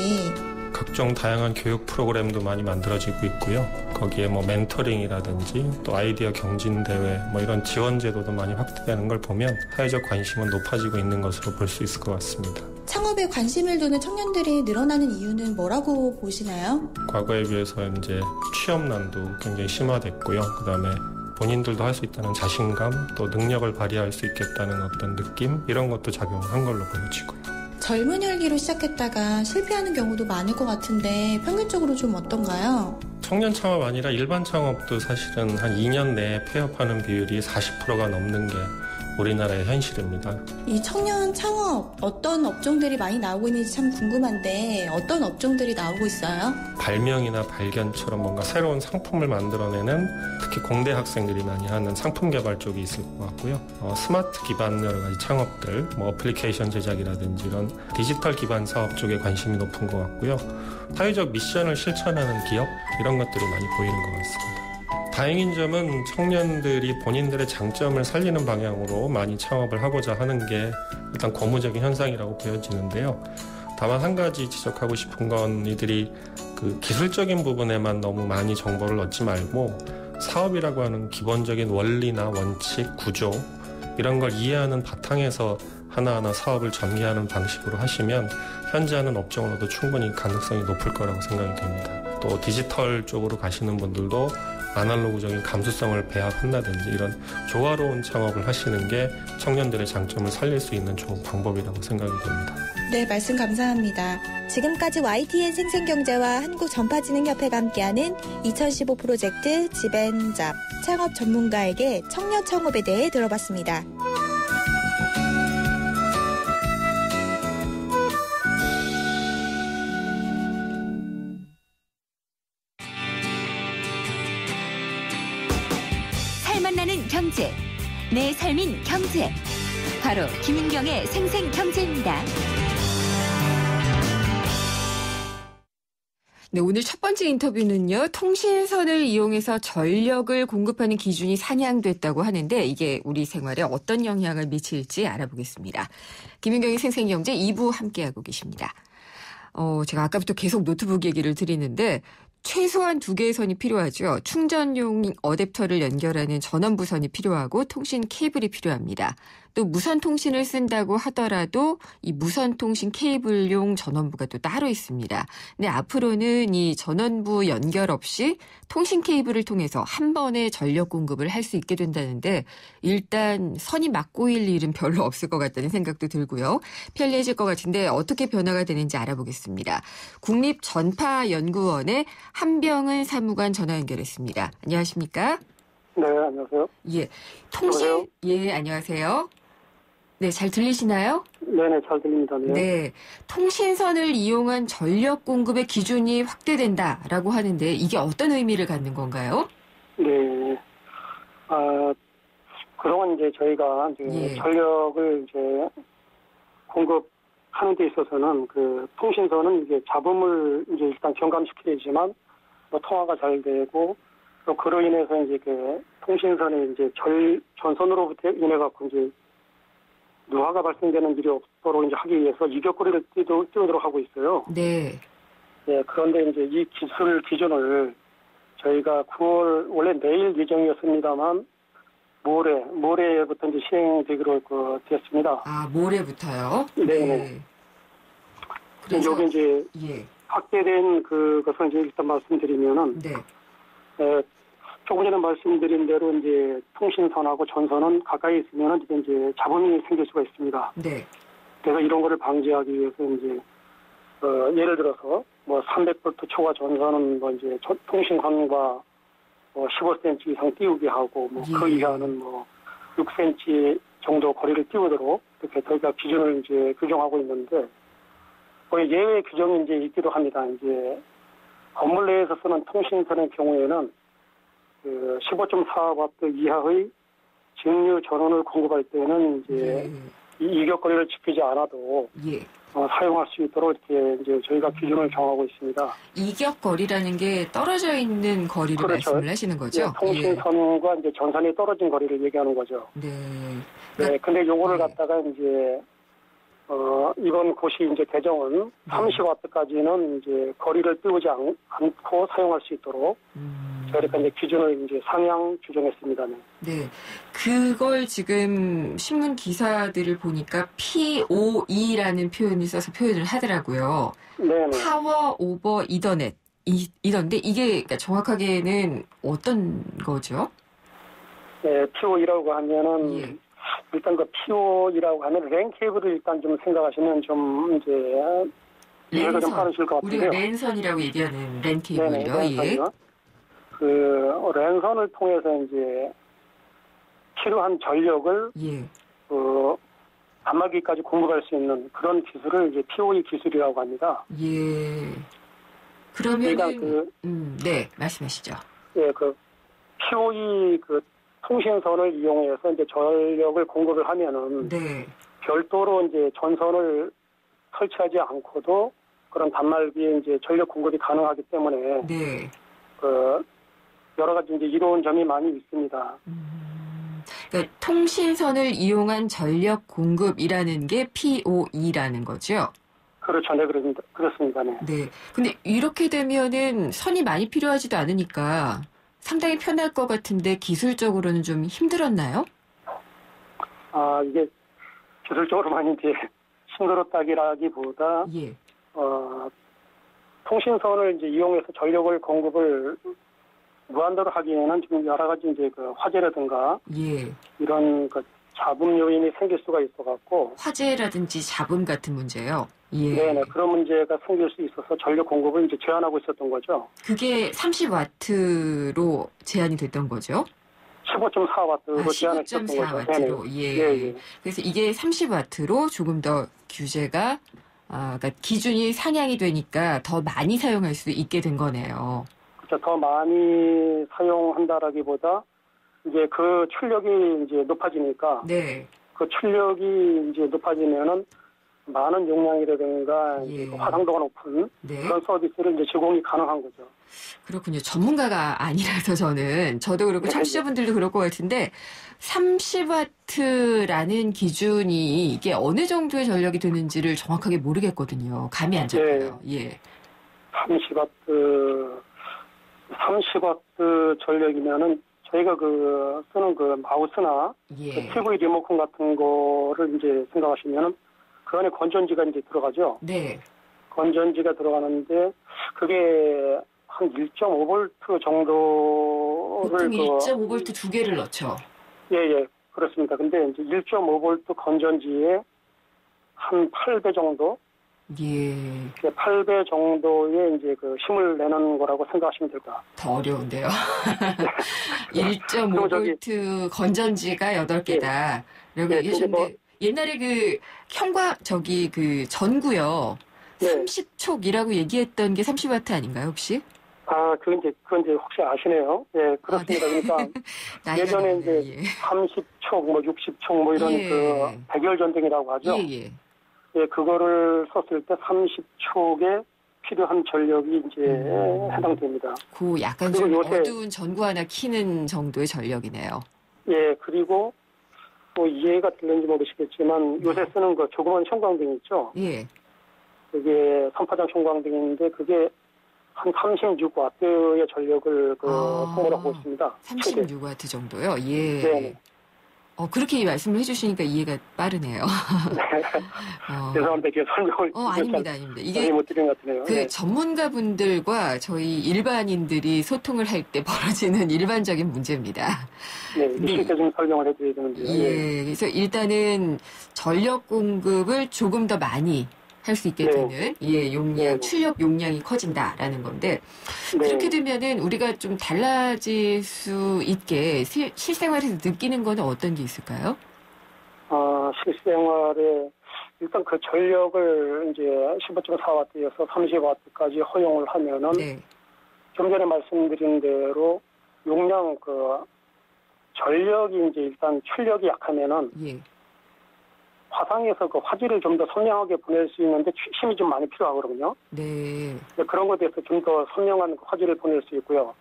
각종 다양한 교육 프로그램도 많이 만들어지고 있고요. 거기에 멘토링이라든지 또 아이디어 경진대회 이런 지원 제도도 많이 확대되는 걸 보면 사회적 관심은 높아지고 있는 것으로 볼 수 있을 것 같습니다. 창업에 관심을 두는 청년들이 늘어나는 이유는 뭐라고 보시나요? 과거에 비해서 이제 취업난도 굉장히 심화됐고요. 그다음에 본인들도 할 수 있다는 자신감, 또 능력을 발휘할 수 있겠다는 어떤 느낌, 이런 것도 작용한 걸로 보여지고요. 젊은 혈기로 시작했다가 실패하는 경우도 많을 것 같은데 평균적으로 좀 어떤가요? 청년 창업 아니라 일반 창업도 사실은 한 2년 내에 폐업하는 비율이 40%가 넘는 게 우리나라의 현실입니다. 이 청년 창업 어떤 업종들이 많이 나오고 있는지 참 궁금한데 어떤 업종들이 나오고 있어요? 발명이나 발견처럼 뭔가 새로운 상품을 만들어내는, 특히 공대 학생들이 많이 하는 상품 개발 쪽이 있을 것 같고요. 스마트 기반 여러 가지 창업들, 어플리케이션 제작이라든지 이런 디지털 기반 사업 쪽에 관심이 높은 것 같고요. 사회적 미션을 실천하는 기업, 이런 것들이 많이 보이는 것 같습니다. 다행인 점은 청년들이 본인들의 장점을 살리는 방향으로 많이 창업을 하고자 하는 게 일단 고무적인 현상이라고 보여지는데요. 다만 한 가지 지적하고 싶은 건 이들이 그 기술적인 부분에만 너무 많이 정보를 얻지 말고 사업이라고 하는 기본적인 원리나 원칙, 구조 이런 걸 이해하는 바탕에서 하나하나 사업을 전개하는 방식으로 하시면 현재 하는 업종으로도 충분히 가능성이 높을 거라고 생각이 됩니다. 또 디지털 쪽으로 가시는 분들도 아날로그적인 감수성을 배합한다든지 이런 조화로운 창업을 하시는 게 청년들의 장점을 살릴 수 있는 좋은 방법이라고 생각이 됩니다. 네, 말씀 감사합니다. 지금까지 YTN 생생경제와 한국전파진흥협회가 함께하는 2015 프로젝트 집앤잡 창업 전문가에게 청년 창업에 대해 들어봤습니다. 살맛나는 경제, 내 삶인 경제. 바로 김윤경의 생생경제입니다. 네, 오늘 첫 번째 인터뷰는요. 통신선을 이용해서 전력을 공급하는 기준이 상향됐다고 하는데 이게 우리 생활에 어떤 영향을 미칠지 알아보겠습니다. 김윤경의 생생경제 2부 함께하고 계십니다. 제가 아까부터 계속 노트북 얘기를 드리는데 최소한 2개의 선이 필요하죠. 충전용 어댑터를 연결하는 전원부선이 필요하고 통신 케이블이 필요합니다. 또 무선 통신을 쓴다고 하더라도 이 무선 통신 케이블용 전원부가 또 따로 있습니다. 근데 앞으로는 이 전원부 연결 없이 통신 케이블을 통해서 한 번에 전력 공급을 할 수 있게 된다는데 일단 선이 막 꼬일 일은 별로 없을 것 같다는 생각도 들고요. 편리해질 것 같은데 어떻게 변화가 되는지 알아보겠습니다. 국립전파연구원의 한병은 사무관 전화 연결했습니다. 안녕하십니까? 네, 안녕하세요. 예, 통신 예, 안녕하세요. 네, 잘 들리시나요? 네네, 잘 들립니다. 네. 네, 통신선을 이용한 전력 공급의 기준이 확대된다라고 하는데 이게 어떤 의미를 갖는 건가요? 네, 그동안 이제 저희가 이제 전력을 이제 공급하는 데 있어서는 그 통신선은 이제 잡음을 이제 일단 경감시켜야 되지만 뭐 통화가 잘 되고 또 그로 인해서 이제 그 통신선의 이제 전선으로부터 인해 갖고 이제 누화가 발생되는 일이 없도록 이제 하기 위해서 이격거리를 띄우도록 하고 있어요. 네. 네, 그런데 이제 이 기술 기준을 저희가 9월, 원래 내일 예정이었습니다만, 모레부터 이제 시행되기로 되었습니다. 아, 모레부터요? 네. 그래서 여기 이제 확대된 그것을 이제 일단 말씀드리면은, 조금 전에 말씀드린 대로 이제 통신선하고 전선은 가까이 있으면 이제 잡음이 생길 수가 있습니다. 네. 그래서 이런 거를 방지하기 위해서 이제 예를 들어서 뭐 300V 초과 전선은 뭐 이제 통신선과 15cm 이상 띄우게 하고 뭐 그 이하는 뭐 6cm 정도 거리를 띄우도록 이렇게 저희가 기준을 이제 규정하고 있는데 거의 예외 규정이 이제 있기도 합니다. 이제 건물 내에서 쓰는 통신선의 경우에는 그 15.4W 이하의 직류 전원을 공급할 때는 이제 이격거리를 지키지 않아도 사용할 수 있도록 이렇게 이제 저희가 기준을 정하고 있습니다. 이격거리라는 게 떨어져 있는 거리를 말씀을 하시는 거죠? 네, 통신선과 이제 전선이 떨어진 거리를 얘기하는 거죠. 네. 네, 근데 요거를 갖다가 이제 이번 고시 이제 개정은 30W까지는 이제 거리를 띄우지 않고 사용할 수 있도록 저희가 이제 기준을 이제 상향 규정했습니다. 네. 그걸 지금 신문 기사들을 보니까 PoE라는 표현을 써서 표현을 하더라고요. 네. 파워 오버 이더넷 이던데 이게 그러니까 정확하게는 어떤 거죠? 네, PoE라고 하면은 일단 그 PoE라고 하면 랜 케이블을 일단 좀 생각하시면 좀 이제 이해가 좀 빠르실 것 같은데요. 우리가 랜선이라고 얘기하는 랜 케이블이요. 랜선이요. 그 랜선을 통해서 이제 필요한 전력을 그 단말기까지 공급할 수 있는 그런 기술을 이제 PoE 기술이라고 합니다. 예. 그러면은 네, 말씀하시죠. 예, 그 PoE 그 통신선을 이용해서 이제 전력을 공급을 하면은 별도로 이제 전선을 설치하지 않고도 그런 단말기에 이제 전력 공급이 가능하기 때문에 그 여러 가지 이제 이로운 점이 많이 있습니다. 그러니까 통신선을 이용한 전력 공급이라는 게 PoE라는 거죠? 그렇죠. 네, 그렇습니다. 네. 네. 근데 이렇게 되면은 선이 많이 필요하지도 않으니까 상당히 편할 것 같은데 기술적으로는 좀 힘들었나요? 아, 이게 기술적으로 많이 이제 힘들었다기보다 통신선을 이제 이용해서 전력을 공급을 무한대로 하기에는 지금 여러 가지 이제 그 화재라든가 이런 그 잡음 요인이 생길 수가 있어갖고 화재라든지 잡음 같은 문제요. 네네, 그런 문제가 생길 수 있어서 전력 공급을 이제 제한하고 있었던 거죠. 그게 30W로 제한이 됐던 거죠? 15.4W로 제한했었던 거죠. 15.4W로 예. 그래서 이게 30W로 조금 더 규제가 그러니까 기준이 상향이 되니까 더 많이 사용할 수 있게 된 거네요. 그렇죠. 더 많이 사용한다라기보다 이제 그 출력이 이제 높아지니까 그 출력이 이제 높아지면은 많은 용량이라든가 예. 그 화상도가 높은 네. 그런 서비스를 이제 제공이 가능한 거죠. 그렇군요. 전문가가 아니라서 저도 그렇고 청취자분들도 그럴 것 같은데 30와트라는 기준이 이게 어느 정도의 전력이 드는지를 정확하게 모르겠거든요. 감이 안 잡혀요. 예. 30와트 전력이면은 저희가 그 쓰는 그 마우스나 예. 그 TV 리모컨 같은 거를 이제 생각하시면은 그 안에 건전지가 이제 들어가죠. 네. 건전지가 들어가는데 그게 한 1.5V 정도를 보통 1.5V 두 개를 넣죠. 예, 그렇습니다. 근데 이제 1.5V 건전지에 한 8배 정도? 예. 8배 정도의 이제 그 힘을 내는 거라고 생각하시면 될 거야. 더 어려운데요. 1.5V 건전지가 8개다. 라고 얘기하셨는데, 옛날에 그 그 전구요. 30촉이라고 얘기했던 게 30와트 아닌가요, 혹시? 그건 이제 혹시 아시네요. 예, 그렇습니다. 그러니까 예전에 이제 30촉, 뭐 60촉 뭐 이런 그 백열 전등이라고 하죠. 예, 그거를 썼을 때 30촉에 필요한 전력이 이제 해당됩니다. 그 약간 좀 어두운 전구 하나 키는 정도의 전력이네요. 예, 그리고 뭐 이해가 될는지 모르시겠지만 요새 쓰는 거 조그만 형광등 있죠. 예. 그게 선파장 형광등인데 그게 한 36와트의 전력을 소모하고 있습니다. 36와트 정도요? 예. 네. 그렇게 말씀을 해주시니까 이해가 빠르네요. 죄송합니다. 이게 설명을. 아닙니다. 이게 못 드린 것 같네요. 그 전문가분들과 저희 일반인들이 소통을 할 때 벌어지는 일반적인 문제입니다. 네, 쉽게 좀 설명을 해드려야 되는데요. 예. 그래서 일단은 전력 공급을 조금 더 많이 할 수 있게 되는 용량, 출력 용량이 커진다라는 건데 그렇게 되면은 우리가 좀 달라질 수 있게 실생활에서 느끼는 거는 어떤 게 있을까요? 실생활에 일단 그 전력을 이제 15.4와트에서 30와트까지 허용을 하면은 좀 전에 말씀드린 대로 용량 전력이 이제 일단 출력이 약하면은 화상에서 그 화질을 좀 더 선명하게 보낼 수 있는데 힘이 좀 많이 필요하거든요. 네. 그런 것에 대해서 좀 더 선명한 화질을 보낼 수 있고요.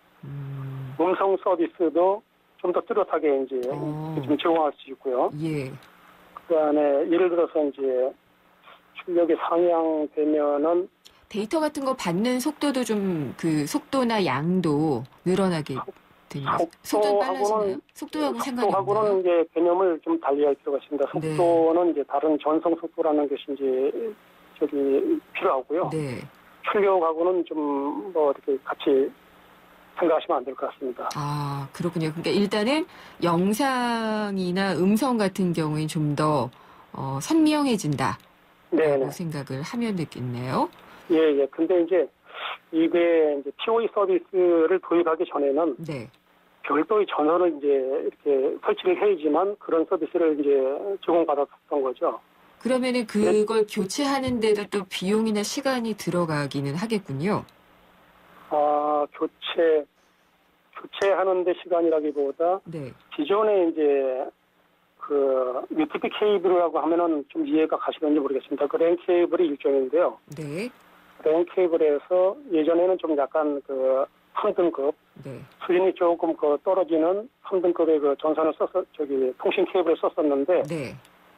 음성 서비스도 좀 더 뚜렷하게 이제 좀 제공할 수 있고요. 예. 그다음에 예를 들어서 이제 출력이 상향되면은 데이터 같은 거 받는 속도도 좀 그 속도나 양도 늘어나게 속도는 빨라지나요? 속도하고는 이제 개념을 좀 달리할 필요가 있습니다. 속도는 이제 다른 전송 속도라는 것이 이제 필요하고요. 출력하고는 좀 이렇게 같이 생각하시면 안 될 것 같습니다. 그렇군요. 그러니까 일단은 영상이나 음성 같은 경우엔 좀 더 선명해진다라고 생각을 하면 되겠네요. 예. 근데 이제 이게 이제 POE 서비스를 도입하기 전에는 별도의 전원을 이제 이렇게 설치를 해야지만 그런 서비스를 이제 제공받았던 거죠. 그러면은 그걸 교체하는데도 또 비용이나 시간이 들어가기는 하겠군요. 교체하는데 시간이라기보다 기존에 이제 그 UTP 케이블이라고 하면은 좀 이해가 가시는지 모르겠습니다. 그 랜 케이블이 일종인데요. 랜 케이블에서 예전에는 좀 약간 그 3등급 수준이 조금 떨어지는 3등급의 그 전선을 통신 케이블을 썼었는데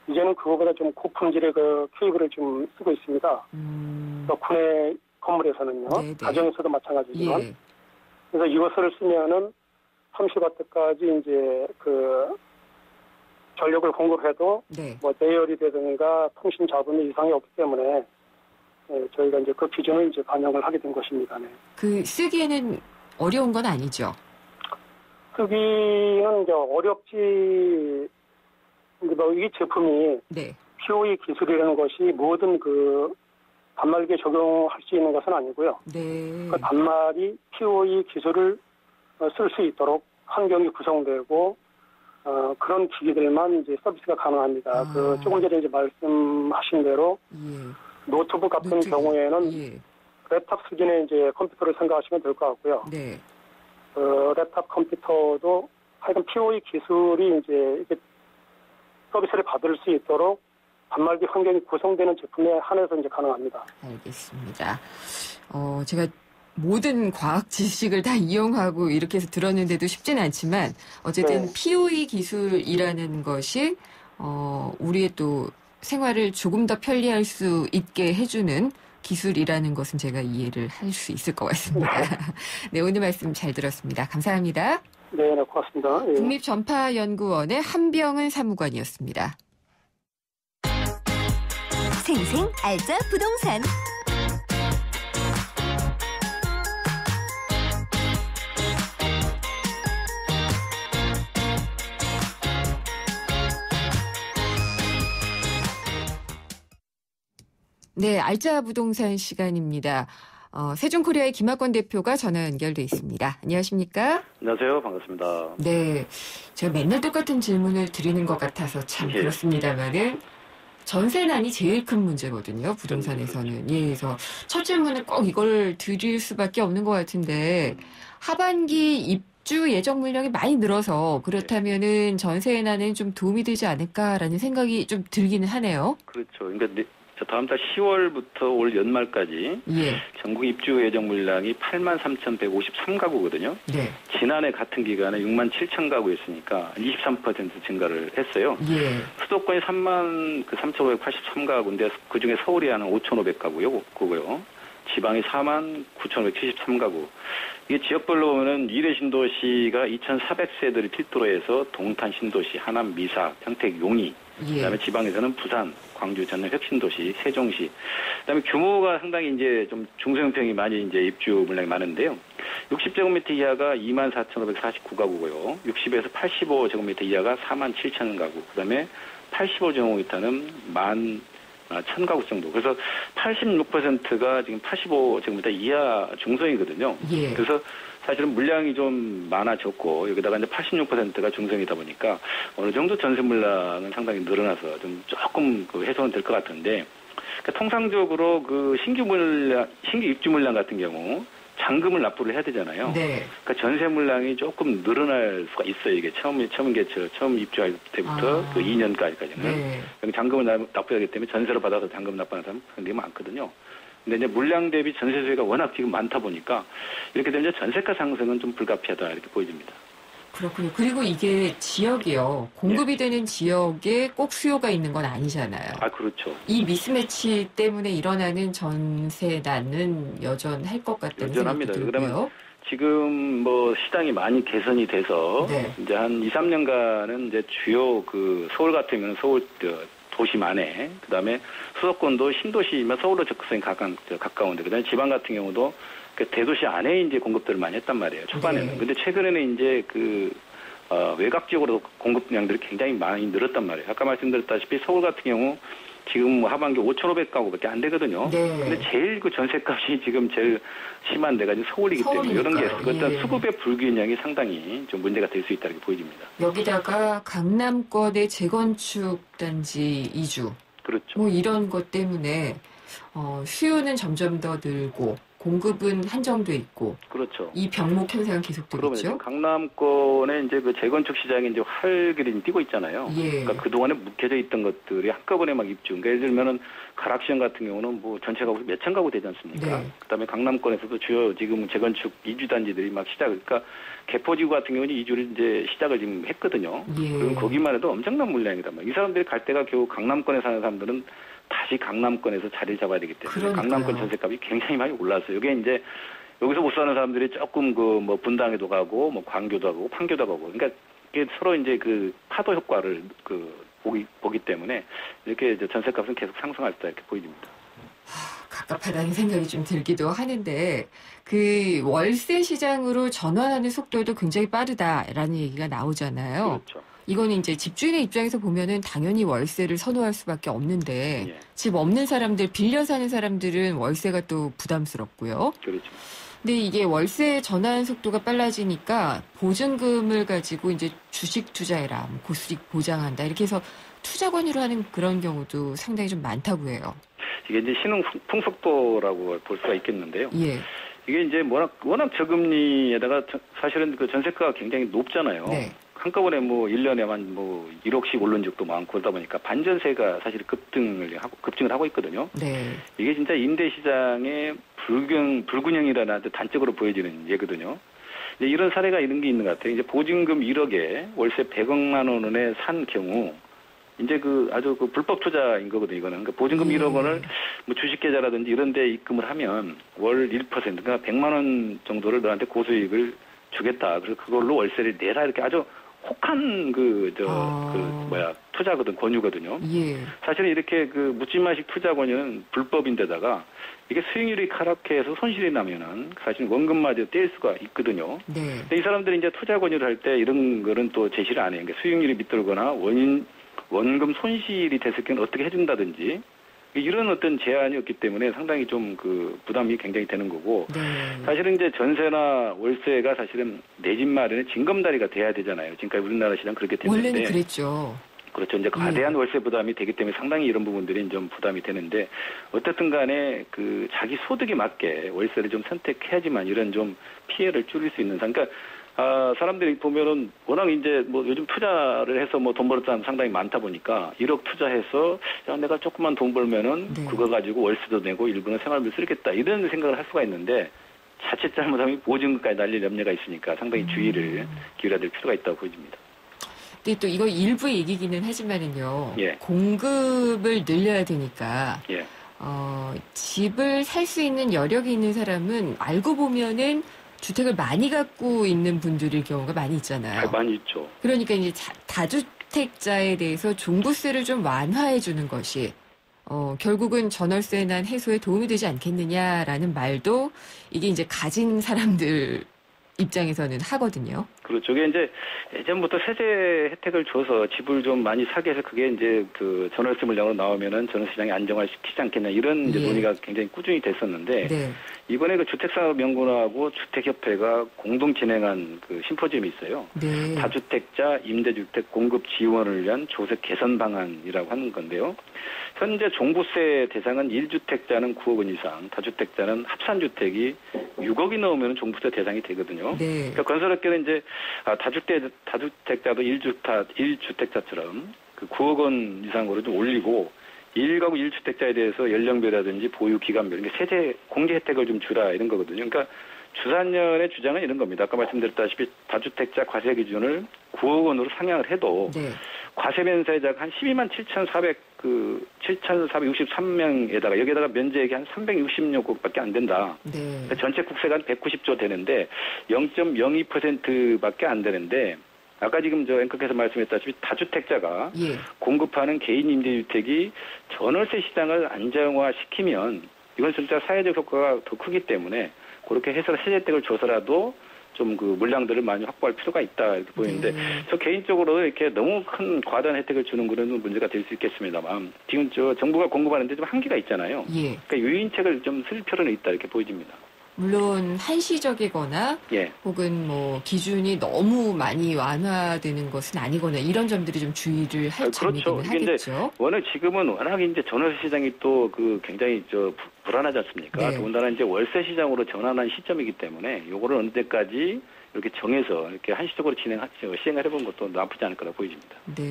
이제는 그거보다 좀 고품질의 그 케이블을 좀 쓰고 있습니다. 군의 건물에서는요. 가정에서도 마찬가지지만. 그래서 이것을 쓰면은 30와트까지 이제 그 전력을 공급해도 뭐 내열이라든가 통신 잡음이 이상이 없기 때문에 저희가 이제 그 기준을 이제 반영을 하게 된 것입니다. 그 쓰기에는 어려운 건 아니죠? 쓰기는 이제 어렵지. 이 제품이 POE 기술이라는 것이 모든 그 단말기에 적용할 수 있는 것은 아니고요. 그 단말이 POE 기술을 쓸 수 있도록 환경이 구성되고 그런 기기들만 이제 서비스가 가능합니다. 조금 전에 이제 말씀하신 대로 노트북 같은 경우에는 랩탑 수준의 이제 컴퓨터를 생각하시면 될 것 같고요. 랩탑 컴퓨터도 하여간 POE 기술이 이제 이렇게 서비스를 받을 수 있도록 단말기 환경이 구성되는 제품에 한해서 이제 가능합니다. 알겠습니다. 제가 모든 과학 지식을 다 이용하고 이렇게 해서 들었는데도 쉽지는 않지만 어쨌든 네. POE 기술이라는 것이 우리의 또 생활을 조금 더 편리할 수 있게 해주는 기술이라는 것은 제가 이해를 할 수 있을 것 같습니다. 네, 오늘 말씀 잘 들었습니다. 감사합니다. 네, 고맙습니다. 예. 국립전파연구원의 한병은 사무관이었습니다. 생생 알짜 부동산. 네, 알짜 부동산 시간입니다. 세종코리아의 김학권 대표가 전화 연결돼 있습니다. 안녕하십니까? 안녕하세요. 반갑습니다. 네, 제가 맨날 똑같은 질문을 드리는 것 같아서 참 그렇습니다만은 전세난이 제일 큰 문제거든요. 부동산에서는. 예, 그래서 첫 질문은 꼭 이걸 드릴 수밖에 없는 것 같은데 하반기 입주 예정 물량이 많이 늘어서 그렇다면은 전세난은 좀 도움이 되지 않을까라는 생각이 좀 들기는 하네요. 그렇죠. 그러니까 다음 달 10월부터 올 연말까지 전국 입주 예정 물량이 83,153가구거든요. 네. 지난해 같은 기간에 67,000가구였으니까 23% 증가를 했어요. 수도권이 33,583가구인데 그중에 서울이 한 5,500가구고요. 지방이 49,573가구. 이게 지역별로 보면은 1회 신도시가 2,400세들이 필두로 해서 동탄 신도시, 하남, 미사, 평택, 용희. 그다음에 지방에서는 부산, 광주, 전남 혁신도시, 세종시. 그다음에 규모가 상당히 이제 좀 중소형평이 많이 이제 입주 물량이 많은데요. 60제곱미터 이하가 24,549가구고요. 60에서 85제곱미터 이하가 47,000가구. 그다음에 85제곱미터는 11,000가구 정도. 그래서 86%가 지금 85제곱미터 이하 중소형이거든요. 그래서 사실은 물량이 좀 많아졌고 여기다가 이제 86%가 중성이다 보니까 어느 정도 전세 물량은 상당히 늘어나서 좀 조금 해소는 될 것 같은데 그러니까 통상적으로 그 신규 입주 물량 같은 경우 잔금을 납부를 해야 되잖아요. 네. 그러니까 전세 물량이 조금 늘어날 수가 있어요. 이게 처음 입주할 때부터 그 2년까지는 네. 잔금을 납부해야 하기 때문에 전세로 받아서 잔금 납부하는 사람 굉장히 많거든요. 근데 이제 물량 대비 전세 수요가 워낙 지금 많다 보니까 이렇게 되면 전세가 상승은 좀 불가피하다 이렇게 보여집니다. 그렇군요. 그리고 이게 지역이요. 공급이 되는 지역에 꼭 수요가 있는 건 아니잖아요. 아, 그렇죠. 이 미스매치 때문에 일어나는 전세난은 여전할 것 같다는 생각이 들고요. 그러면 지금 뭐 시장이 많이 개선이 돼서 이제 한 2, 3년간은 이제 주요 그 서울 같으면 서울 도심 안에, 그 다음에 수도권도 신도시면 서울로 접근성이 가까운데, 그 다음에 지방 같은 경우도 그 대도시 안에 이제 공급들을 많이 했단 말이에요, 초반에는. 근데 최근에는 이제 외곽 지역으로 공급량들이 굉장히 많이 늘었단 말이에요. 아까 말씀드렸다시피 서울 같은 경우 지금 하반기 5,500가구밖에 안 되거든요. 근데 제일 그 전세값이 지금 제일 심한 데가 지금 서울이기 때문에 이런 게 일단 수급의 불균형이 상당히 좀 문제가 될 수 있다 이렇게 보여집니다. 여기다가 강남권의 재건축 단지 이주, 그렇죠. 뭐 이런 것 때문에 수요는 점점 더 늘고 공급은 한정돼 있고, 그렇죠. 이 병목 현상은 계속되겠죠. 강남권에 이제 그 재건축 시장이 이제 활기를 띠고 있잖아요. 그러니까 그 동안에 묵혀져 있던 것들이 한꺼번에 막 입주. 그러니까 예를 들면은 가락시장 같은 경우는 뭐 전체 가구 몇천 가구 되지 않습니까? 그다음에 강남권에서도 주요 지금 재건축 이주 단지들이 막 그러니까 개포지구 같은 경우는 이주를 이제 시작을 지금 했거든요. 그럼 거기만 해도 엄청난 물량이다. 이 사람들이 갈 때가 겨우 강남권에 사는 사람들은 다시 강남권에서 자리를 잡아야 되기 때문에 강남권 전세값이 굉장히 많이 올랐어요. 이게 이제 여기서 못 사는 사람들이 조금 뭐 분당에도 가고 뭐 광교도 가고 판교도 가고, 그러니까 이게 서로 이제 그 파도 효과를 보기 때문에 이렇게 이제 전세값은 계속 상승할 수 있다 이렇게 보입니다. 갑갑하다는 생각이 좀 들기도 하는데 그 월세 시장으로 전환하는 속도도 굉장히 빠르다라는 얘기가 나오잖아요. 그렇죠. 이거는 이제 집주인의 입장에서 보면은 당연히 월세를 선호할 수밖에 없는데 집 없는 사람들, 빌려 사는 사람들은 월세가 또 부담스럽고요. 그렇죠. 근데 이게 월세 전환 속도가 빨라지니까 보증금을 가지고 이제 주식 투자해라, 고수익 보장한다 이렇게 해서 투자 권유를 하는 그런 경우도 상당히 좀 많다고 해요. 이게 이제 신흥 풍속도라고 볼 수가 있겠는데요. 이게 이제 워낙 저금리에다가 사실은 그 전세가가 굉장히 높잖아요. 한꺼번에 뭐 1년에만 뭐 1억씩 오른 적도 많고 그러다 보니까 반전세가 사실 급등을 하고 있거든요. 네. 이게 진짜 임대 시장의 불균형이라는 단적으로 보여지는 예거든요. 이런 사례가 이런 게 있는 것 같아요. 이제 보증금 1억에 월세 100억만 원에 산 경우 이제 아주 불법 투자인 거거든요, 이거는. 그러니까 보증금 1억 원을 뭐 주식계좌라든지 이런 데 입금을 하면 월 1%, 그러니까 100만 원 정도를 너한테 고수익을 주겠다. 그래서 그걸로 월세를 내라. 이렇게 아주 혹한 투자거든, 권유거든요. 예. 사실은 이렇게 묻지마식 투자 권유는 불법인데다가 이게 수익률이 하락해서 손실이 나면은 사실 원금마저 떼일 수가 있거든요. 네. 근데 이 사람들이 이제 투자 권유를 할 때 이런 거는 또 제시를 안 해요. 그러니까 수익률이 밑돌거나 원금 손실이 됐을 경우는 어떻게 해준다든지 이런 어떤 제한이 없기 때문에 상당히 좀 부담이 굉장히 되는 거고 네. 사실은 이제 전세나 월세가 사실은 내 집 마련의 징검다리가 돼야 되잖아요. 지금까지 우리나라 시장 그렇게 됐는데 원래는 그랬죠. 그렇죠. 이제 과대한 월세 부담이 되기 때문에 상당히 이런 부분들이 좀 부담이 되는데 어떻든 간에 자기 소득에 맞게 월세를 좀 선택해야지만 이런 좀 피해를 줄일 수 있는 그러니까 사람들이 보면은 워낙 이제 뭐 요즘 투자를 해서 뭐 돈 벌었다는 사람 상당히 많다 보니까 1억 투자해서 야, 내가 조금만 돈 벌면은 그거 가지고 월세도 내고 일부는 생활비 쓰겠다 이런 생각을 할 수가 있는데 자칫 잘못하면 보증금까지 날릴 염려가 있으니까 상당히 주의를 기울여야 될 필요가 있다고 보여집니다. 근데 또 이거 일부 얘기기는 하지만은요. 예. 공급을 늘려야 되니까 예. 집을 살 수 있는 여력이 있는 사람은 알고 보면은 주택을 많이 갖고 있는 분들일 경우가 많이 있잖아요. 많이 있죠. 그러니까 이제 다주택자에 대해서 종부세를 좀 완화해 주는 것이 결국은 전월세 난 해소에 도움이 되지 않겠느냐라는 말도 이게 이제 가진 사람들 입장에서는 하거든요. 그렇죠. 이게 이제 예전부터 세제 혜택을 줘서 집을 좀 많이 사게 해서 그게 이제 전월세 물량으로 나오면은 전월세 시장이 안정화시키지 않겠냐 이런 이제 논의가 굉장히 꾸준히 됐었는데 네. 이번에 주택산업연구원하고 주택협회가 공동 진행한 심포지엄이 있어요. 네. 다주택자 임대주택 공급 지원을 위한 조세 개선 방안이라고 하는 건데요. 현재 종부세 대상은 1주택자는 9억 원 이상, 다주택자는 합산주택이 6억이 넘으면 종부세 대상이 되거든요. 네. 그러니까 건설업계는 이제 다주택자도 1주택자처럼 9억 원 이상으로 좀 올리고 1가구 1주택자에 대해서 연령별이라든지 보유기간별, 세제 공제 혜택을 좀 주라 이런 거거든요. 그러니까 주산연의 주장은 이런 겁니다. 아까 말씀드렸다시피 다주택자 과세 기준을 9억 원으로 상향을 해도 네. 과세 면세자가 한 12만 7,463명에다가 여기에다가 면제액이 한 360여 곳밖에 안 된다. 네. 전체 국세가 한 190조 되는데 0.02%밖에 안 되는데 아까 지금 앵커께서 말씀했다시피 다주택자가 예. 공급하는 개인 임대주택이 전월세 시장을 안정화시키면 이건 진짜 사회적 효과가 더 크기 때문에 그렇게 해서 세제 혜택을 줘서라도 좀 물량들을 많이 확보할 필요가 있다 이렇게 보이는데 저 개인적으로 이렇게 너무 큰 과다한 혜택을 주는 거는 문제가 될 수 있겠습니다만 지금 정부가 공급하는데 좀 한계가 있잖아요. 예. 그러니까 유인책을 좀 쓸 필요는 있다 이렇게 보여집니다. 물론 한시적이거나 예. 혹은 뭐 기준이 너무 많이 완화되는 것은 아니거나 이런 점들이 좀 주의를 할 점이긴 하겠죠. 이제 워낙 지금은 워낙 이제 전월세 시장이 또 굉장히 불안하지 않습니까? 네. 더군다나 이제 월세 시장으로 전환한 시점이기 때문에 요거를 어느 때까지 이렇게 정해서 이렇게 한시적으로 시행을 해본 것도 나쁘지 않을 거라 보여집니다. 네.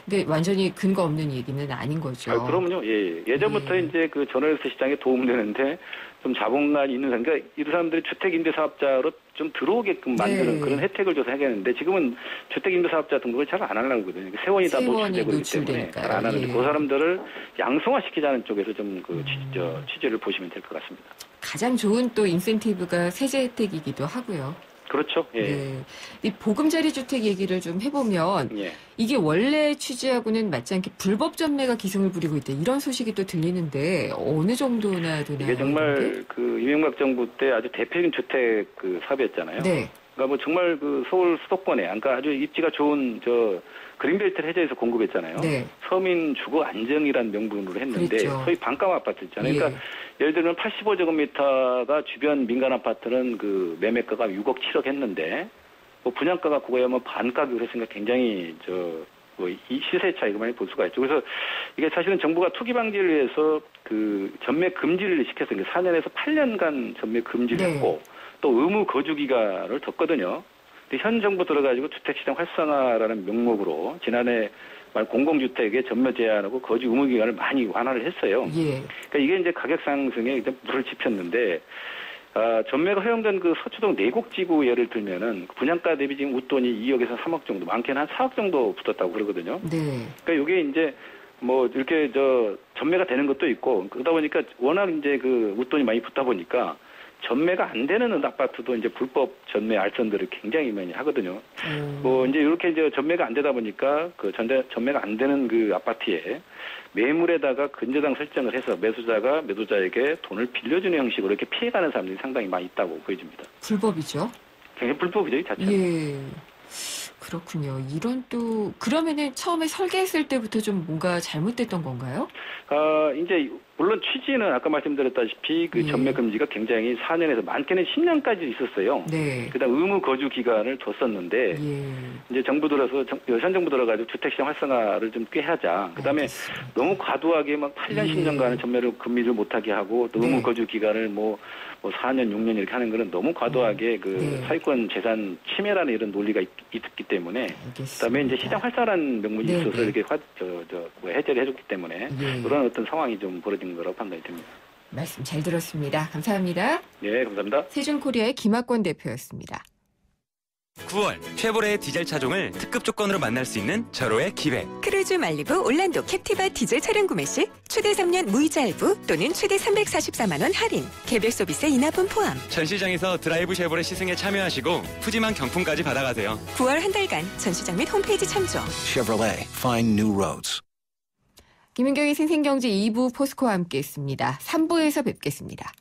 근데 완전히 근거 없는 얘기는 아닌 거죠. 그럼요. 예. 예전부터 이제 전월세 시장에 도움되는데 좀 자본감이 있는 사람, 그러니까 이 사람들이 주택임대사업자로 좀 들어오게끔 만드는 그런 혜택을 줘서 해야겠는데 지금은 주택임대사업자 등록을 잘 안 하려고 하거든요. 세원이 다 노출되고 있기 때문에 잘 안 하는데 그 사람들을 양성화시키자는 쪽에서 좀 취지를 보시면 될 것 같습니다. 가장 좋은 또 인센티브가 세제 혜택이기도 하고요. 그렇죠. 예. 네. 이 보금자리 주택 얘기를 좀 해보면 예. 이게 원래 취지하고는 맞지 않게 불법 전매가 기승을 부리고 있다 이런 소식이 또 들리는데 어느 정도나 되나요? 이게 정말 이명박 정부 때 아주 대표적인 주택 사업이었잖아요. 네. 그러니까 뭐 정말 서울 수도권에 그러니까 아주 입지가 좋은 그린벨트를 해제해서 공급했잖아요. 네. 서민 주거 안정이라는 명분으로 했는데 그랬죠. 소위 반감 아파트 있잖아요. 예. 그러니까 예를 들면 85제곱미터가 주변 민간 아파트는 매매가가 6억 7억 했는데 뭐 분양가가 그거에 뭐 반가격으로 했으니까 굉장히 이 시세 차이가 많이 볼 수가 있죠. 그래서 이게 사실은 정부가 투기 방지를 위해서 전매 금지를 시켰어요. 4년에서 8년간 전매 금지를 했고 또 의무 거주 기간을 뒀거든요. 근데 현 정부 들어가지고 주택시장 활성화라는 명목으로 지난해 공공주택의 전매 제한하고 거주 의무 기간을 많이 완화를 했어요. 예. 그러니까 이게 이제 가격 상승에 이제 물을 지폈는데 전매가 허용된 그 서초동 내곡지구 예를 들면은 분양가 대비 지금 웃돈이 2억에서 3억 정도, 많게는 한 4억 정도 붙었다고 그러거든요. 네. 그러니까 이게 이제 뭐 이렇게 전매가 되는 것도 있고 그러다 보니까 워낙 이제 그 웃돈이 많이 붙다 보니까 전매가 안 되는 아파트도 이제 불법 전매 알선들을 굉장히 많이 하거든요. 뭐 이제 이렇게 이제 전매가 안 되다 보니까 그 전매가 안 되는 그 아파트에 매물에다가 근저당 설정을 해서 매수자가 매도자에게 돈을 빌려주는 형식으로 이렇게 피해가는 사람들이 상당히 많이 있다고 보여집니다. 불법이죠? 굉장히 불법이죠, 이 자체는. 예. 그렇군요. 이런 또 그러면은 처음에 설계했을 때부터 좀 뭔가 잘못됐던 건가요? 이제 물론 취지는 아까 말씀드렸다시피 그 전매 금지가 굉장히 4년에서 많게는 10년까지 있었어요. 네. 그다음 의무 거주 기간을 뒀었는데 이제 정부 들어서 현 정부 들어가지고 주택시장 활성화를 좀 꽤 하자. 그다음에 너무 과도하게 막 8년 10년간은 전매를 금리를 못하게 하고 또 의무 거주 기간을 뭐 4년 6년 이렇게 하는 거는 너무 과도하게 그 사유권 재산 침해라는 이런 논리가 있기 때문에 그다음에 이제 시장 활성화라는 명분이 있어서 이렇게 해제를 해줬기 때문에 그런 어떤 상황이 좀 벌어진 거라고 판단이 됩니다. 말씀 잘 들었습니다. 감사합니다. 네, 감사합니다. 세준코리아의 김학권 대표였습니다. 9월 쉐보레의 디젤 차종을 특급 조건으로 만날 수 있는 절호의 기회. 크루즈 말리부 올란도 캡티바 디젤 차량 구매 시 최대 3년 무이자 할부 또는 최대 344만 원 할인, 개별 서비스 인하분 포함. 전시장에서 드라이브 쉐보레 시승에 참여하시고 푸짐한 경품까지 받아가세요. 9월 한 달간 전시장 및 홈페이지 참조. Chevrolet, find new roads. 김은경의 생생경제 2부 포스코와 함께했습니다. 3부에서 뵙겠습니다.